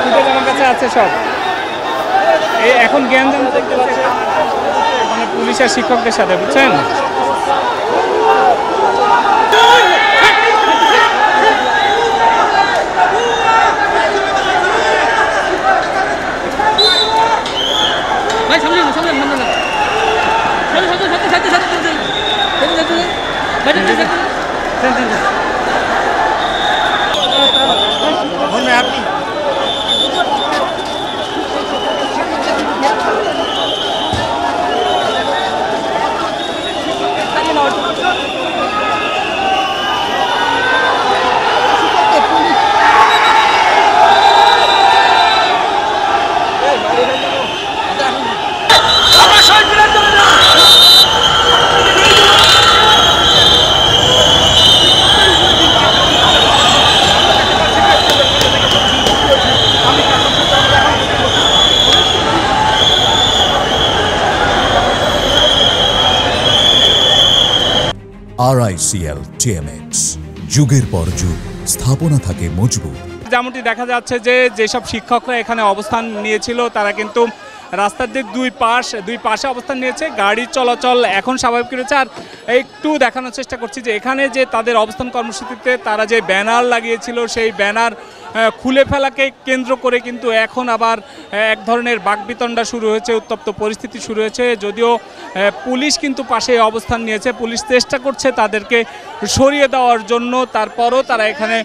Footage আমার কাছে আছে সব। এই এখন জ্ঞানজাম দেখতে পাচ্ছে মানে পুলিশ আর শিক্ষকদের সাথে, বুঝছেন? ভাই সামনে না, সামনে সামনে না, সামনে সামনে সামনে সামনে সামনে সামনে সামনে আপনি RICL TMX যুগের পর যুগ স্থাপনা থাকে মজবুত। যেমনটি দেখা যাচ্ছে যে যেসব শিক্ষকরা এখানে অবস্থান নিয়েছিল তারা কিন্তু রাস্তার যে দুই পাশে অবস্থান নিয়েছে, গাড়ি চলাচল এখন স্বাভাবিক রয়েছে। আর একটু দেখানোর চেষ্টা করছি যে এখানে যে তাদের অবস্থান কর্মসূচিতে তারা যে ব্যানার লাগিয়েছিল সেই ব্যানার খুলে ফেলাকে কেন্দ্র করে কিন্তু এখন আবার এক ধরনের বাকবিতণ্ডা শুরু হয়েছে, উত্তপ্ত পরিস্থিতি শুরু হয়েছে। যদিও পুলিশ কিন্তু পাশে অবস্থান নিয়েছে, পুলিশ চেষ্টা করছে তাদেরকে সরিয়ে দেওয়ার জন্য, তারপরও তারা এখানে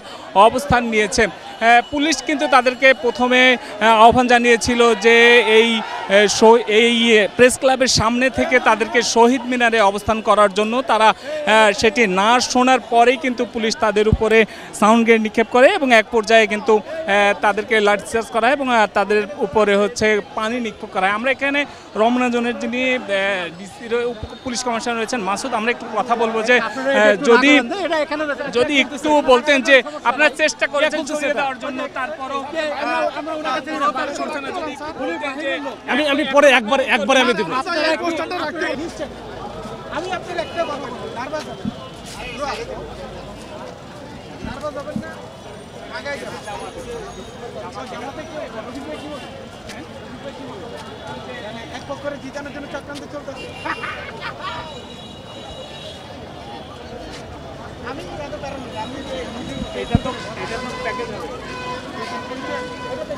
অবস্থান নিয়েছে। পুলিশ কিন্তু তাদেরকে প্রথমে আহ্বান জানিয়েছিল যে এই প্রেস ক্লাবের সামনে থেকে তাদেরকে শহীদ মিনারে অবস্থান করার জন্য। তারা সেটি না শোনার পরেই কিন্তু পুলিশ তাদের উপরে সাউন্ড গ্রেনেড নিক্ষেপ করে এবং এক পর্যায়ে কিন্তু তাদেরকে লাঠিচার্জ করা হয় এবং তাদের উপরে হচ্ছে পানি নিক্ষেপ করা হয়। আমরা এখানে রমনা জোনের যিনি পুলিশ কমিশনার রয়েছেন মাসুদ, আমরা একটু কথা বলবো যে যদি একটু বলতেন যে আপনারা চেষ্টা করেছেন সরিয়ে দেওয়ার জন্য, তারপরও আমি পরে একবারে আমি দেব। আমি আপনার একটা কথা বলবো, নার্ভাস হবেন না, আগাই যাবেন। এক পক্ষের জিতানোর জন্য চক্রান্ত চলতেছে। আমি এটা তো কারণ, আমি এটা তো প্যাকেজ হবে।